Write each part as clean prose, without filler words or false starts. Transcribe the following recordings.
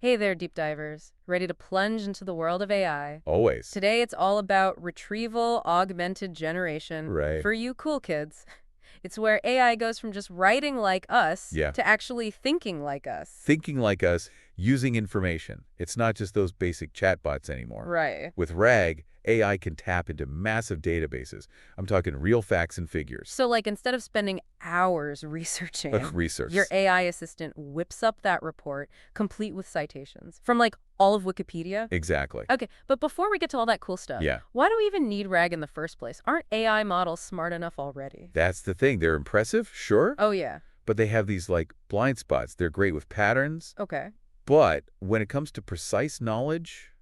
Hey there, deep divers. Ready to plunge into the world of AI? Always. Today it's all about retrieval augmented generation Right. for you cool kids. It's where AI goes from just writing like us Yeah. to actually thinking like us. Thinking like us, using information. It's not just those basic chatbots anymore. Right. With RAG, AI can tap into massive databases. I'm talking real facts and figures. So, like, instead of spending hours researching, your Research. AI assistant whips up that report, complete with citations from, like, all of Wikipedia. Exactly. Okay, but before we get to all that cool stuff, Yeah. why do we even need RAG in the first place? Aren't AI models smart enough already? That's the thing. They're impressive, sure, Oh, yeah. but they have these, like, blind spots. They're great with patterns, Okay. but when it comes to precise knowledge,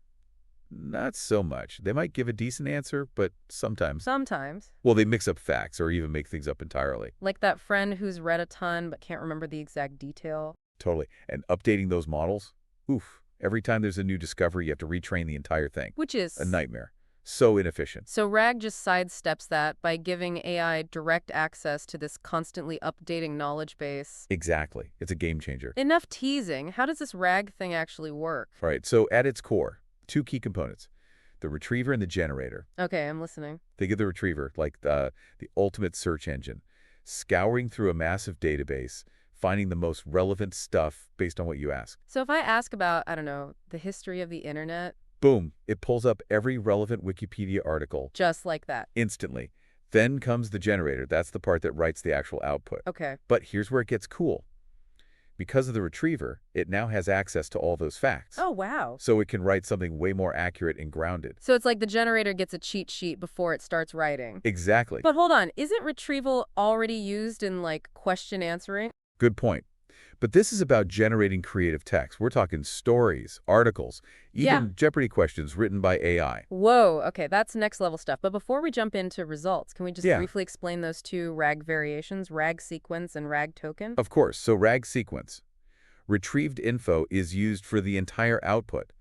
not so much. They might give a decent answer, but sometimes. Sometimes. Well, they mix up facts or even make things up entirely. Like that friend who's read a ton but can't remember the exact detail. Totally. And updating those models, oof. Every time there's a new discovery, you have to retrain the entire thing. Which is... A nightmare. So inefficient. So RAG just sidesteps that by giving AI direct access to this constantly updating knowledge base. Exactly. It's a game changer. Enough teasing. How does this RAG thing actually work? All right. So at its core, two key components, the retriever and the generator. Okay, I'm listening. Think of the retriever like the ultimate search engine, scouring through a massive database, finding the most relevant stuff based on what you ask. So if I ask about, I don't know, the history of the internet, Boom, it pulls up every relevant Wikipedia article just like that. instantly. Then comes the generator. That's the part that writes the actual output. Okay. But here's where it gets cool. Because of the retriever, it now has access to all those facts. Oh, wow. So it can write something way more accurate and grounded. So it's like the generator gets a cheat sheet before it starts writing. Exactly. But hold on, isn't retrieval already used in, like, question answering? Good point. But this is about generating creative text. We're talking stories, articles, even Yeah. Jeopardy questions written by AI. Whoa, okay, that's next level stuff. But before we jump into results, can we just Yeah. briefly explain those two RAG variations, RAG sequence and RAG token? Of course, so RAG sequence. Retrieved info is used for the entire output.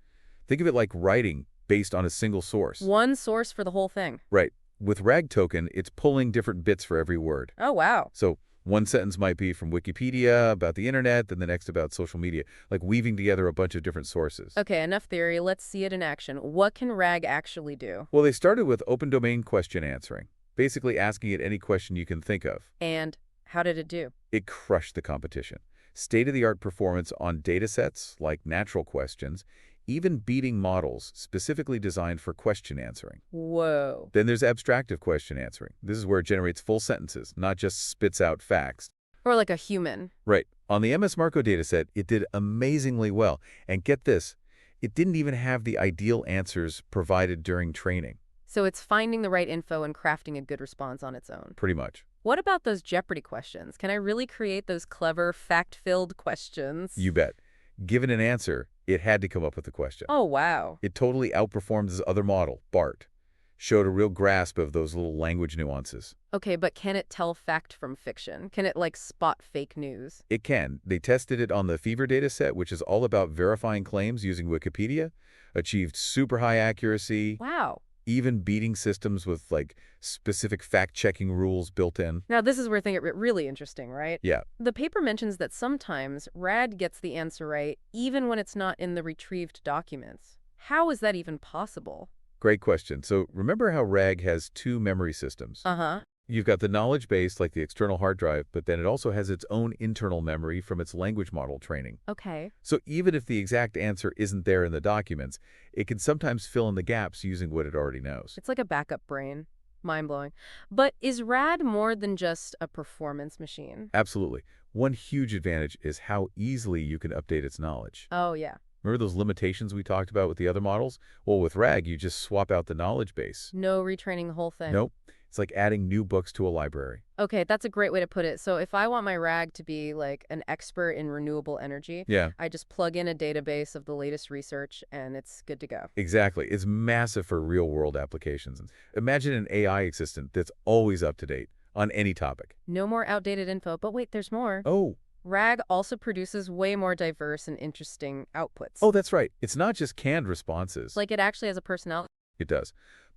Think of it like writing based on a single source. One source for the whole thing. Right. With RAG token, it's pulling different bits for every word. Oh, wow. So one sentence might be from Wikipedia about the internet, then the next about social media, like weaving together a bunch of different sources. Okay, enough theory. Let's see it in action. What can RAG actually do? Well, they started with open domain question answering, basically asking it any question you can think of. And how did it do? It crushed the competition. State-of-the-art performance on datasets like natural questions, even beating models specifically designed for question answering. Whoa. Then there's abstractive question answering. This is where it generates full sentences, not just spits out facts. Or like a human. Right. On the MS Marco dataset, it did amazingly well. And get this, it didn't even have the ideal answers provided during training, So it's finding the right info and crafting a good response on its own. pretty much. What about those Jeopardy questions? Can I really create those clever, fact-filled questions? You bet. Given an answer, it had to come up with a question. Oh, wow. It totally outperformed this other model, BART. Showed a real grasp of those little language nuances. Okay, but can it tell fact from fiction? Can it, like, spot fake news? It can. They tested it on the Fever dataset, which is all about verifying claims using Wikipedia. Achieved super high accuracy, Wow. even beating systems with, like, specific fact-checking rules built in. Now, this is where things get really interesting, right? Yeah. The paper mentions that sometimes RAG gets the answer right, even when it's not in the retrieved documents. How is that even possible? Great question. So remember how RAG has two memory systems? Uh-huh. You've got the knowledge base, like the external hard drive, but then it also has its own internal memory from its language model training. Okay. So even if the exact answer isn't there in the documents, it can sometimes fill in the gaps using what it already knows. It's like a backup brain. Mind-blowing. But is RAG more than just a performance machine? Absolutely. One huge advantage is how easily you can update its knowledge. Oh, yeah. Remember those limitations we talked about with the other models? Well, with RAG, you just swap out the knowledge base. No retraining the whole thing. Nope. It's like adding new books to a library. Okay, that's a great way to put it. So if I want my RAG to be like an expert in renewable energy, Yeah, I just plug in a database of the latest research and it's good to go. exactly. It's massive for real-world applications. Imagine an AI assistant that's always up to date on any topic. No more outdated info, but wait, there's more. Oh, RAG also produces way more diverse and interesting outputs. oh, that's right. It's not just canned responses. Like it actually has a personality. It does.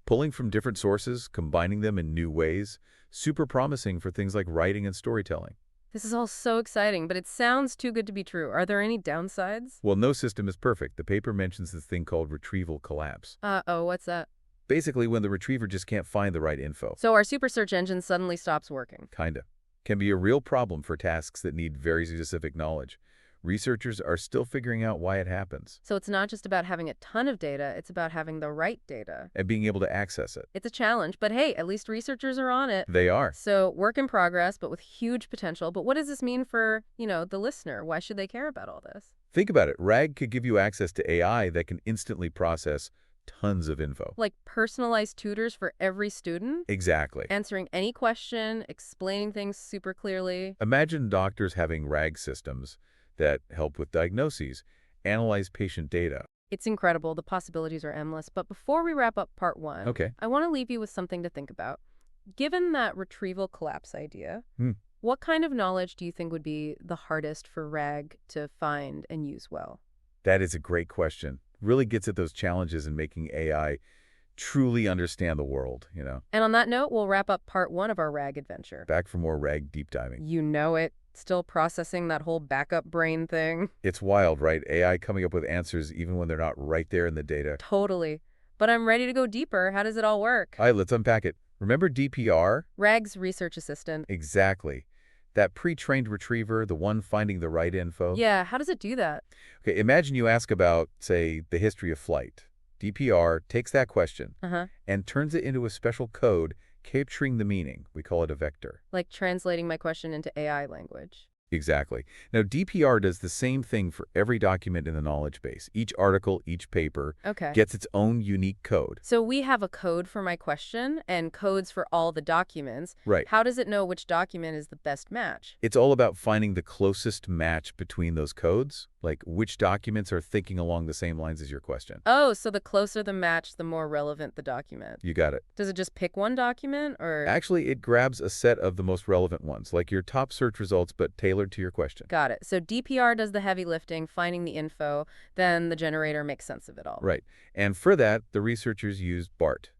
Pulling from different sources, combining them in new ways, super promising for things like writing and storytelling. This is all so exciting, but it sounds too good to be true. Are there any downsides? Well, no system is perfect. The paper mentions this thing called retrieval collapse. Uh-oh, what's that? Basically, when the retriever just can't find the right info. So our super search engine suddenly stops working. Kinda. Can be a real problem for tasks that need very specific knowledge. Researchers are still figuring out why it happens So it's not just about having a ton of data, it's about having the right data. and being able to access it. It's a challenge, but hey, at least researchers are on it. They are. So work in progress, but with huge potential. But what does this mean for, the listener? Why should they care about all this? Think about it. RAG could give you access to AI that can instantly process tons of info. Like personalized tutors for every student? Exactly. Answering any question, explaining things super clearly. Imagine doctors having RAG systems that help with diagnoses, analyze patient data. It's incredible. The possibilities are endless. But before we wrap up part one, Okay. I want to leave you with something to think about. Given that retrieval collapse idea, Hmm. what kind of knowledge do you think would be the hardest for RAG to find and use well? That is a great question. Really gets at those challenges in making AI truly understand the world. And on that note, we'll wrap up part one of our RAG adventure. Back for more RAG deep diving. You know it. Still processing that whole backup brain thing. It's wild, right? AI coming up with answers even when they're not right there in the data. Totally. But I'm ready to go deeper. How does it all work? All right, let's unpack it. Remember DPR? RAG's research assistant. Exactly. That pre-trained retriever, the one finding the right info. Yeah, how does it do that? Okay, imagine you ask about, say, the history of flight. DPR takes that question Uh-huh. and turns it into a special code capturing the meaning. We call it a vector. Like translating my question into AI language. Exactly. Now, DPR does the same thing for every document in the knowledge base. Each article, each paper Okay. gets its own unique code. So we have a code for my question and codes for all the documents. Right. How does it know which document is the best match? It's all about finding the closest match between those codes, like which documents are thinking along the same lines as your question. Oh, so the closer the match, the more relevant the document. You got it. Does it just pick one document or? Actually, it grabs a set of the most relevant ones, like your top search results, but tailored to your question. Got it. So DPR does the heavy lifting, finding the info, then the generator makes sense of it all. Right. And for that, the researchers used BART,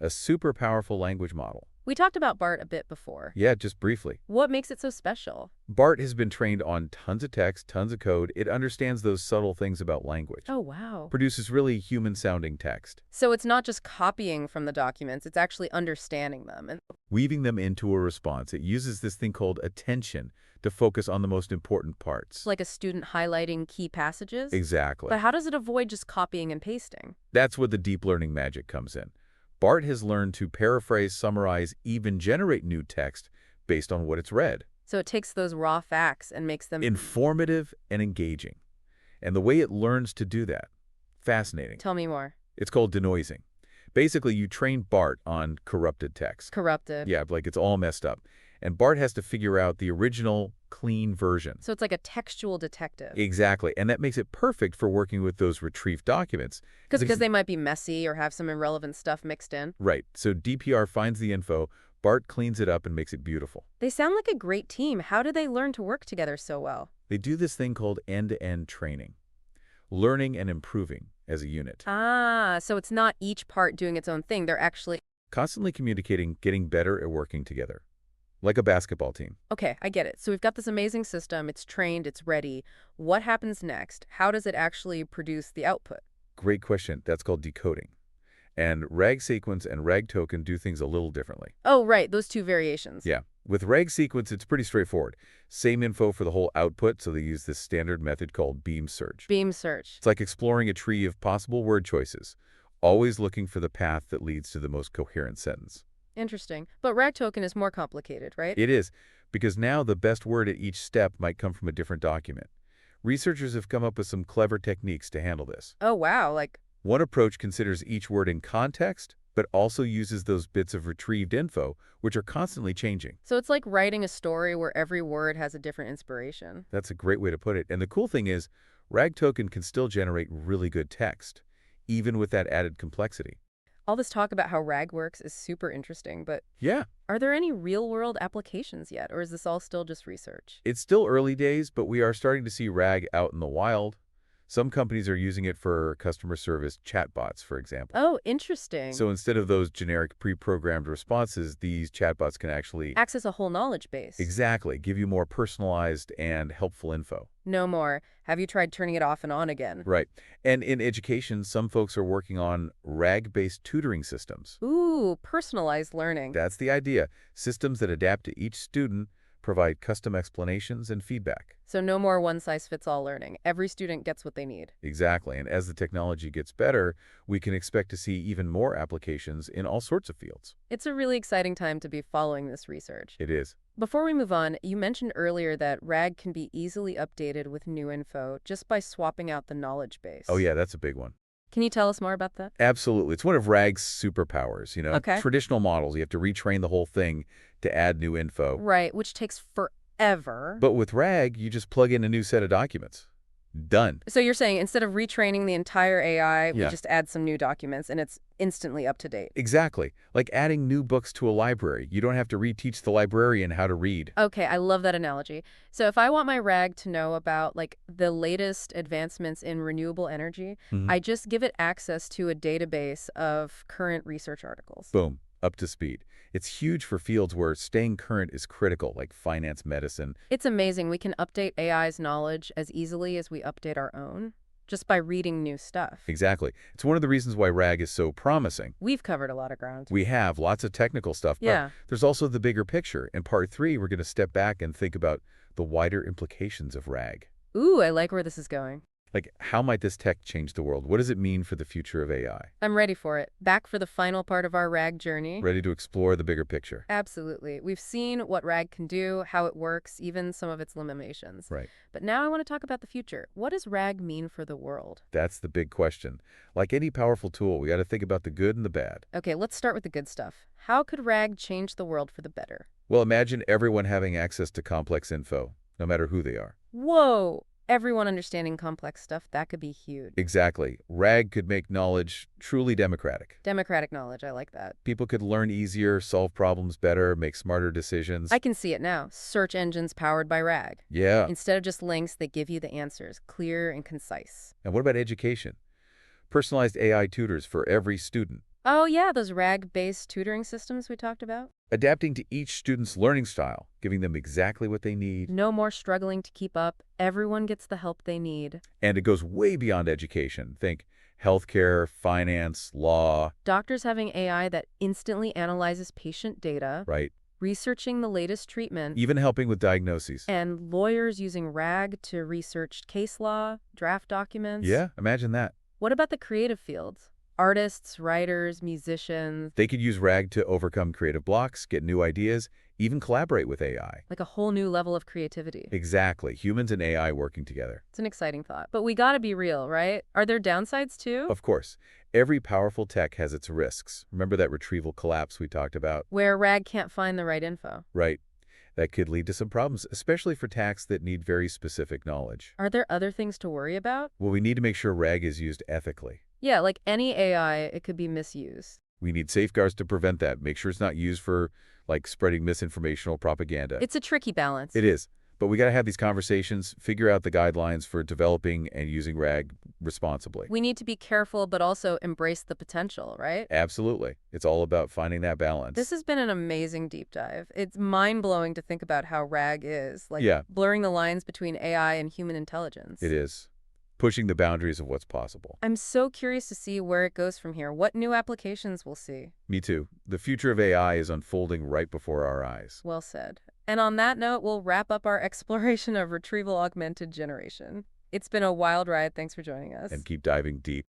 a super powerful language model. We talked about BART a bit before. Yeah, just briefly. What makes it so special? BART has been trained on tons of text, tons of code. It understands those subtle things about language. Oh, wow. Produces really human-sounding text, So it's not just copying from the documents, it's actually understanding them. And weaving them into a response. It uses this thing called attention to focus on the most important parts. like a student highlighting key passages? Exactly. But how does it avoid just copying and pasting? That's where the deep learning magic comes in. BART has learned to paraphrase, summarize, even generate new text based on what it's read. So it takes those raw facts and makes them... Informative and engaging. And the way it learns to do that, fascinating. Tell me more. It's called denoising. Basically, you train BART on corrupted text. Corrupted. Yeah, like it's all messed up. And BART has to figure out the original, clean version. So it's like a textual detective. Exactly. And that makes it perfect for working with those retrieved documents. Because they might be messy or have some irrelevant stuff mixed in. Right. So DPR finds the info, BART cleans it up and makes it beautiful. They sound like a great team. How do they learn to work together so well? They do this thing called end-to-end training, learning and improving as a unit. Ah, so it's not each part doing its own thing. They're actually... Constantly communicating, getting better at working together. Like a basketball team. Okay, I get it. So we've got this amazing system. It's trained. It's ready. What happens next? How does it actually produce the output? Great question. That's called decoding. And RAG sequence and RAG token do things a little differently. Oh, right. Those two variations. Yeah. With RAG sequence, it's pretty straightforward. Same info for the whole output, so they use this standard method called beam search. Beam search. It's like exploring a tree of possible word choices, always looking for the path that leads to the most coherent sentence. Interesting. But RAG token is more complicated, right? It is, because now the best word at each step might come from a different document. Researchers have come up with some clever techniques to handle this. Oh, wow. Like, One approach considers each word in context, but also uses those bits of retrieved info, which are constantly changing. so it's like writing a story where every word has a different inspiration. That's a great way to put it. And the cool thing is, RAG token can still generate really good text, even with that added complexity. All this talk about how RAG works is super interesting, but Yeah, are there any real-world applications yet, or is this all still just research? it's still early days, but we are starting to see RAG out in the wild. Some companies are using it for customer service chatbots, for example. Oh, interesting. So instead of those generic pre-programmed responses, these chatbots can actually Access a whole knowledge base. exactly give you more personalized and helpful info. No more. Have you tried turning it off and on again? Right. And in education, some folks are working on RAG-based tutoring systems. Ooh, personalized learning. That's the idea. Systems that adapt to each student, provide custom explanations and feedback. So no more one-size-fits-all learning. Every student gets what they need. Exactly. And as the technology gets better, we can expect to see even more applications in all sorts of fields. It's a really exciting time to be following this research. It is. Before we move on, you mentioned earlier that RAG can be easily updated with new info just by swapping out the knowledge base. Oh, yeah, that's a big one. Can you tell us more about that? Absolutely. It's one of RAG's superpowers, Okay. Traditional models, you have to retrain the whole thing to add new info. Right, which takes forever. But with RAG, you just plug in a new set of documents. Done. So you're saying instead of retraining the entire AI, we Yeah. just add some new documents and it's instantly up to date. Exactly. Like adding new books to a library. You don't have to reteach the librarian how to read. Okay, I love that analogy. So if I want my RAG to know about like the latest advancements in renewable energy, Mhm. I just give it access to a database of current research articles. Boom. Up to speed. It's huge for fields where staying current is critical, like finance, medicine. It's amazing we can update AI's knowledge as easily as we update our own, just by reading new stuff. Exactly. It's one of the reasons why RAG is so promising. We've covered a lot of ground. We have lots of technical stuff, but Yeah. there's also the bigger picture. In part 3, we're going to step back and think about the wider implications of RAG. Ooh, I like where this is going. Like, how might this tech change the world? What does it mean for the future of AI? I'm ready for it. Back for the final part of our RAG journey. Ready to explore the bigger picture? Absolutely. We've seen what RAG can do, how it works, even some of its limitations. Right. But now I want to talk about the future. What does RAG mean for the world? That's the big question. Like any powerful tool, we got to think about the good and the bad. Okay, let's start with the good stuff. How could RAG change the world for the better? Well, imagine everyone having access to complex info, no matter who they are. Whoa! Everyone understanding complex stuff, that could be huge. Exactly. RAG could make knowledge truly democratic. Democratic knowledge, I like that. People could learn easier, solve problems better, make smarter decisions. I can see it now. Search engines powered by RAG. Yeah. Instead of just links, they give you the answers, clear and concise. And what about education? Personalized AI tutors for every student, Oh yeah, those RAG-based tutoring systems we talked about. adapting to each student's learning style, giving them exactly what they need. No more struggling to keep up. Everyone gets the help they need. And it goes way beyond education. Think healthcare, finance, law, Doctors having AI that instantly analyzes patient data, right? researching the latest treatment, Even helping with diagnoses. and lawyers using RAG to research case law, draft documents. Yeah, imagine that. What about the creative fields? Artists, writers, musicians, They could use RAG to overcome creative blocks, get new ideas, even collaborate with AI. like a whole new level of creativity. Exactly. Humans and AI working together. It's an exciting thought. But we gotta be real, right? Are there downsides too? Of course, every powerful tech has its risks. Remember that retrieval collapse we talked about? Where RAG can't find the right info. Right. That could lead to some problems, especially for tasks that need very specific knowledge. Are there other things to worry about? Well, we need to make sure RAG is used ethically. Yeah, like any AI, it could be misused. We need safeguards to prevent that. Make sure it's not used for, like, spreading misinformation or propaganda. It's a tricky balance. It is. But we got to have these conversations, figure out the guidelines for developing and using RAG responsibly. We need to be careful, but also embrace the potential, right? Absolutely. It's all about finding that balance. This has been an amazing deep dive. It's mind-blowing to think about how RAG is, like Yeah. blurring the lines between AI and human intelligence. It is. Pushing the boundaries of what's possible. I'm so curious to see where it goes from here, what new applications we'll see. Me too. The future of AI is unfolding right before our eyes. Well said. And on that note, we'll wrap up our exploration of retrieval augmented generation. It's been a wild ride. Thanks for joining us. And keep diving deep.